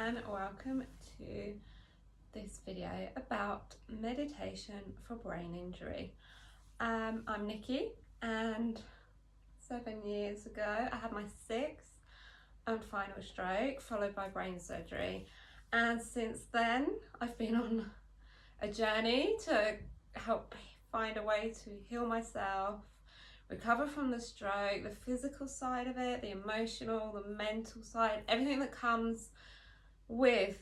and welcome to this video about meditation for brain injury. I'm Nikki, and 7 years ago I had my sixth and final stroke followed by brain surgery, and since then I've been on a journey to help find a way to heal myself, recover from the stroke, the physical side of it, the emotional, the mental side, everything that comes with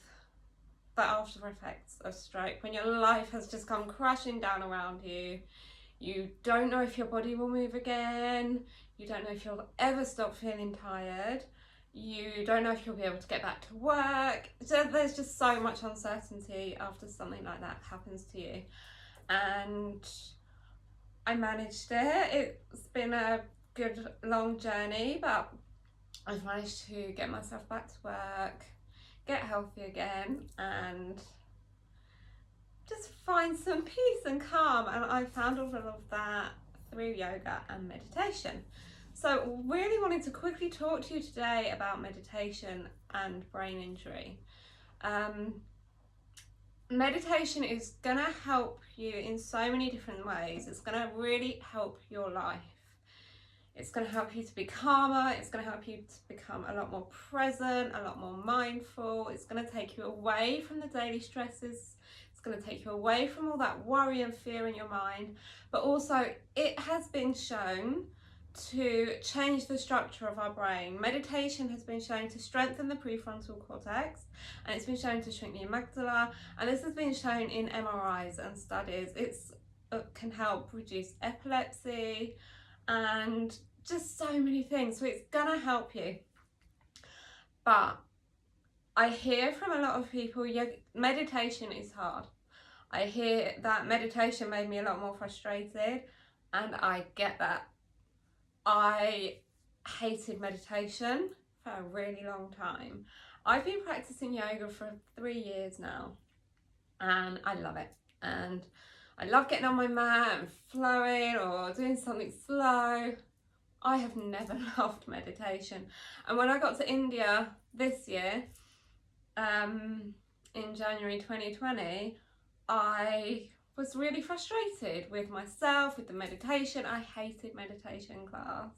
the after effects of stroke, when your life has just come crashing down around you. You don't know if your body will move again, you don't know if you'll ever stop feeling tired, you don't know if you'll be able to get back to work. So there's just so much uncertainty after something like that happens to you. And I managed it. It's been a good long journey, but I've managed to get myself back to work, get healthy again, and just find some peace and calm. And I found all of that through yoga and meditation. So really wanted to quickly talk to you today about meditation and brain injury. Meditation is going to help you in so many different ways. It's going to really help your life. It's going to help you to be calmer. It's going to help you to become a lot more present, a lot more mindful. It's going to take you away from the daily stresses. It's going to take you away from all that worry and fear in your mind. But also, it has been shown to change the structure of our brain. Meditation has been shown to strengthen the prefrontal cortex, and it's been shown to shrink the amygdala, and this has been shown in MRIs and studies. It can help reduce epilepsy and just so many things, so it's gonna help you. But I hear from a lot of people, yeah, meditation is hard. I hear that meditation made me a lot more frustrated, and I get that. I hated meditation for a really long time. I've been practicing yoga for 3 years now, and I love it. And I love getting on my mat and flowing or doing something slow. I have never loved meditation. And when I got to India this year, in January 2020, I was really frustrated with myself, with the meditation. I hated meditation class.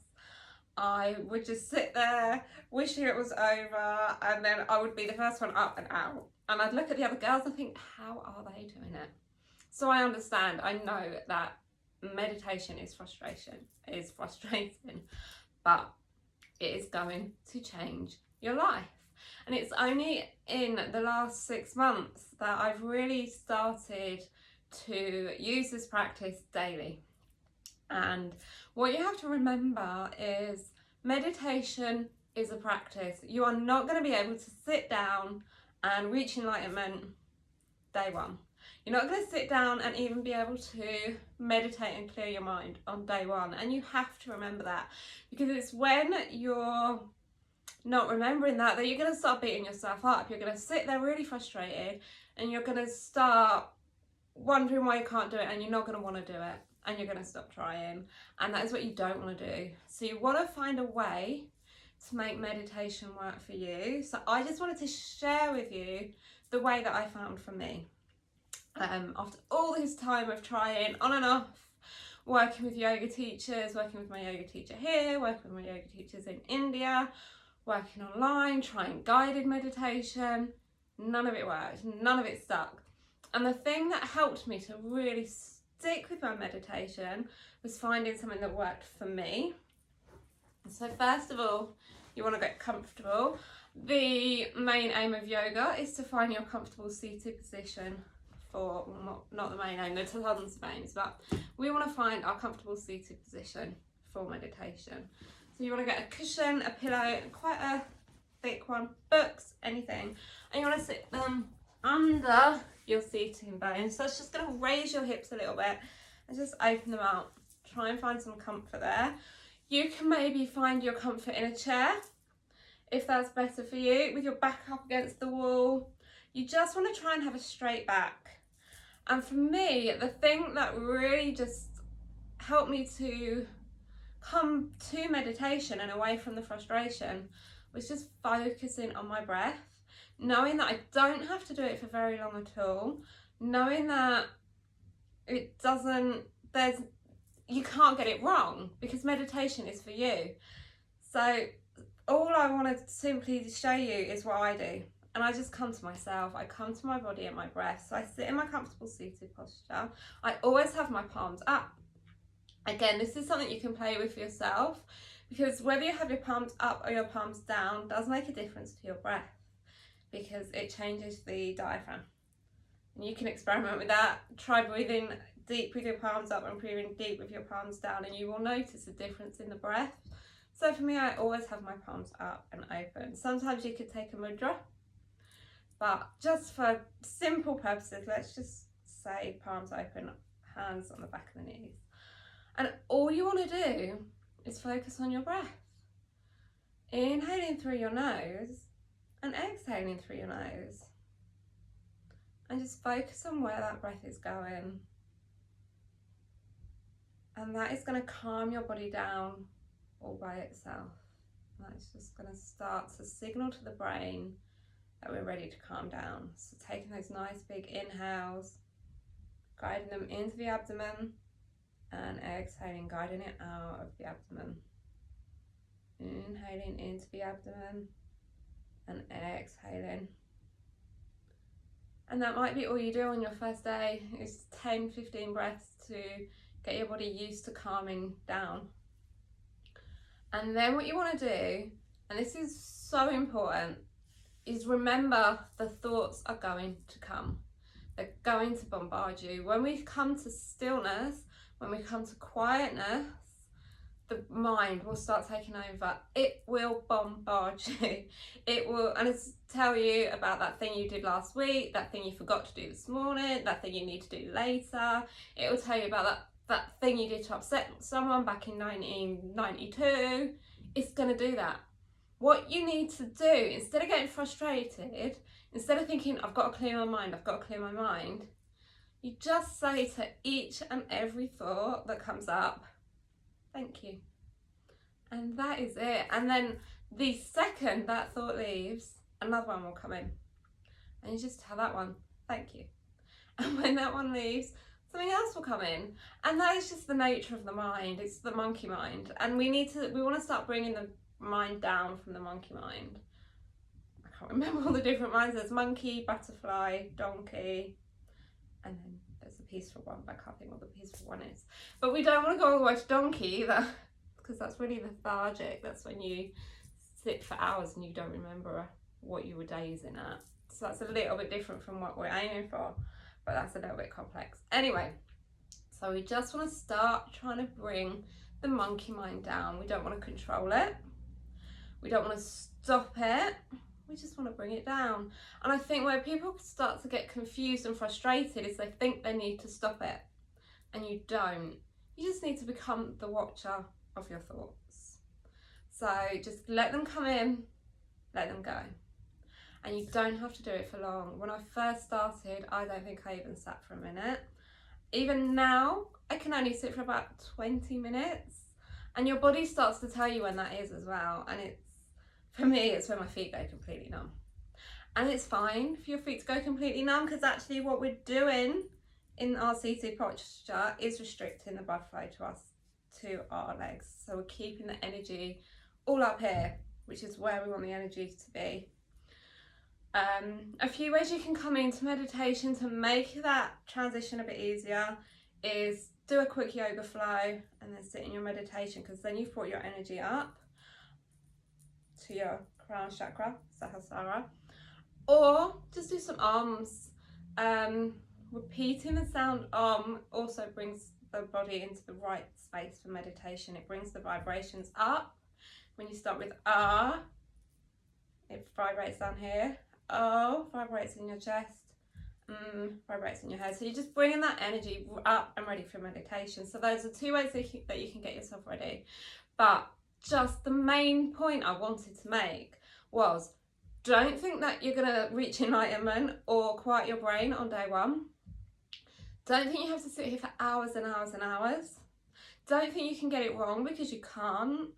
I would just sit there wishing it was over, and then I would be the first one up and out. And I'd look at the other girls and think, how are they doing it? So I understand, I know that meditation is frustrating, but it is going to change your life. And it's only in the last 6 months that I've really started to use this practice daily. And what you have to remember is meditation is a practice. You are not going to be able to sit down and reach enlightenment day one. You're not going to sit down and even be able to meditate and clear your mind on day one. And you have to remember that, because it's when you're not remembering that you're going to start beating yourself up. You're going to sit there really frustrated, and you're going to start wondering why you can't do it, and you're not going to want to do it, and you're going to stop trying. And that is what you don't want to do. So you want to find a way to make meditation work for you. So I just wanted to share with you the way that I found for me. After all this time of trying on and off, working with yoga teachers, working with my yoga teacher here, working with my yoga teachers in India, working online, trying guided meditation, none of it worked, none of it stuck. And the thing that helped me to really stick with my meditation was finding something that worked for me. So first of all, you want to get comfortable. The main aim of yoga is to find your comfortable seated position for, not the main aim, there's tons of aims, but we want to find our comfortable seated position for meditation. So you want to get a cushion, a pillow, quite a thick one, books, anything, and you want to sit them under your seating bones. So it's just going to raise your hips a little bit and just open them out. Try and find some comfort there. You can maybe find your comfort in a chair if that's better for you, with your back up against the wall. You just want to try and have a straight back. And for me, the thing that really just helped me to come to meditation and away from the frustration was just focusing on my breath. knowing that I don't have to do it for very long at all, knowing that it doesn't, you can't get it wrong, because meditation is for you. So all I want to simply show you is what I do. And I just come to myself, I come to my body and my breath. So I sit in my comfortable seated posture. I always have my palms up. Again, this is something you can play with yourself, because whether you have your palms up or your palms down does make a difference to your breath, because it changes the diaphragm. And you can experiment with that. Try breathing deep with your palms up and breathing deep with your palms down, and you will notice a difference in the breath. So for me, I always have my palms up and open. Sometimes you could take a mudra, but just for simple purposes, let's just say palms open, hands on the back of the knees. And all you want to do is focus on your breath. Inhaling through your nose and exhaling through your nose. And just focus on where that breath is going. And that is going to calm your body down all by itself. That's just going to start to signal to the brain that we're ready to calm down. So taking those nice big inhales, guiding them into the abdomen, and exhaling, guiding it out of the abdomen. Inhaling into the abdomen and exhaling. And that might be all you do on your first day, is 10-15 breaths to get your body used to calming down. And then what you want to do, and this is so important, is remember the thoughts are going to come. They're going to bombard you. When we come to stillness, when we come to quietness, the mind will start taking over. It will bombard you. It will, and it's tell you about that thing you did last week, that thing you forgot to do this morning, that thing you need to do later. It will tell you about that thing you did to upset someone back in 1992. It's going to do that. What you need to do, instead of getting frustrated, instead of thinking, I've got to clear my mind, I've got to clear my mind, you just say to each and every thought that comes up, thank you. And that is it. And then the second that thought leaves, another one will come in. And you just tell that one, thank you. And when that one leaves, something else will come in. And that is just the nature of the mind. It's the monkey mind. And we want to start bringing the mind down from the monkey mind. I can't remember all the different minds. There's monkey, butterfly, donkey, and then there's a peaceful one, but I can't think what the peaceful one is. But we don't want to go all the way to donkey either, because that's really lethargic. That's when you sit for hours and you don't remember what you were dazing at. So that's a little bit different from what we're aiming for, but that's a little bit complex. Anyway, so we just want to start trying to bring the monkey mind down. We don't want to control it. We don't want to stop it. We just want to bring it down. And I think where people start to get confused and frustrated is they think they need to stop it. And you don't. You just need to become the watcher of your thoughts. So just let them come in, let them go. And you don't have to do it for long. When I first started, I don't think I even sat for a minute. Even now, I can only sit for about 20 minutes. And your body starts to tell you when that is as well. And for me, it's when my feet go completely numb. And it's fine for your feet to go completely numb, because actually what we're doing in our seated posture is restricting the blood flow to our legs. So we're keeping the energy all up here, which is where we want the energy to be. A few ways you can come into meditation to make that transition a bit easier is do a quick yoga flow and then sit in your meditation, because then you've brought your energy up to your crown chakra, Sahasrara. Or just do some arms. Repeating the sound also brings the body into the right space for meditation. It brings the vibrations up. When you start with ah, it vibrates down here. Oh, vibrates in your chest. Vibrates in your head. So you're just bringing that energy up and ready for meditation. So those are two ways that you can get yourself ready. But just the main point I wanted to make was, don't think that you're going to reach enlightenment or quiet your brain on day one. Don't think you have to sit here for hours and hours and hours. Don't think you can get it wrong, because you can't.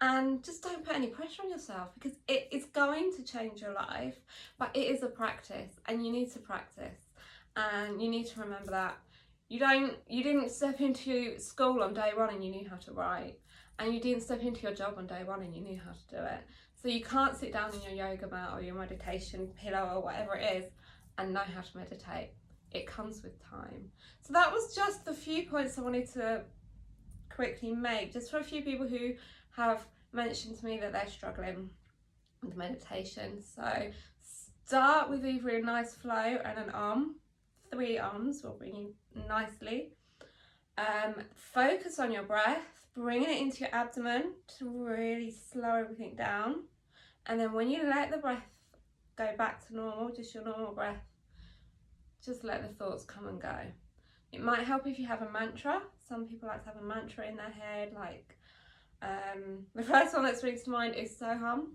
And just don't put any pressure on yourself, because it is going to change your life, but it is a practice and you need to practice. And you need to remember that you didn't step into school on day one and you knew how to write, and you didn't step into your job on day one and you knew how to do it. So you can't sit down on your yoga mat or your meditation pillow or whatever it is and know how to meditate. It comes with time. So that was just the few points I wanted to quickly make, just for a few people who have mentioned to me that they're struggling with meditation. So start with either a nice flow and an arm. 3 arms will bring you nicely. Focus on your breath, bringing it into your abdomen to really slow everything down. And then when you let the breath go back to normal, just your normal breath, just let the thoughts come and go. It might help if you have a mantra. Some people like to have a mantra in their head, like the first one that springs to mind is Soham,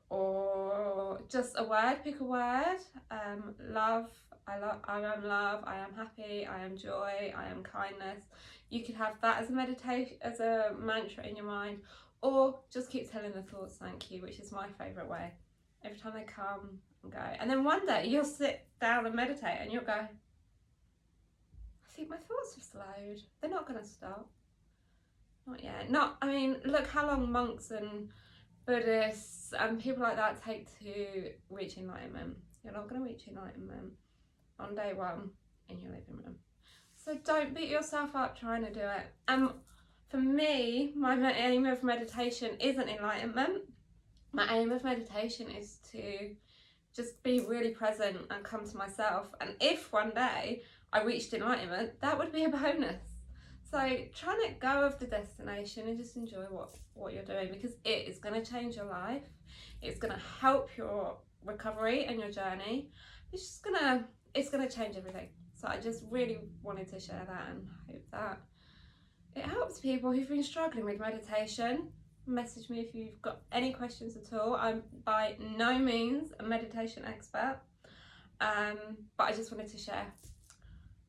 or just a word. Pick a word. Love. I am love. I am happy. I am joy. I am kindness. You could have that as a meditation, as a mantra in your mind, or just keep telling the thoughts thank you, which is my favourite way. Every time they come and go, and then one day you'll sit down and meditate, and you'll go, I think my thoughts have slowed. They're not going to stop. Not yet. I mean, look how long monks and Buddhists and people like that take to reach enlightenment. You're not going to reach enlightenment on day one in your living room. So don't beat yourself up trying to do it. For me, my aim of meditation isn't enlightenment. My aim of meditation is to just be really present and come to myself. And if one day I reached enlightenment, that would be a bonus. So try and let go of the destination and just enjoy what you're doing, because it is going to change your life. It's going to help your recovery and your journey. It's going to change everything. So I just really wanted to share that, and hope that it helps people who've been struggling with meditation. Message me if you've got any questions at all. I'm by no means a meditation expert, but I just wanted to share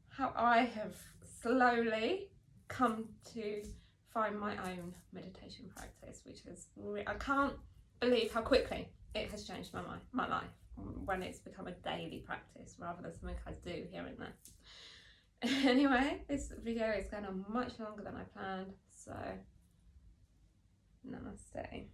how I have slowly come to find my own meditation practice, which is I can't believe how quickly it has changed my life when it's become a daily practice rather than something I do here and there. Anyway, this video is going on much longer than I planned, so namaste.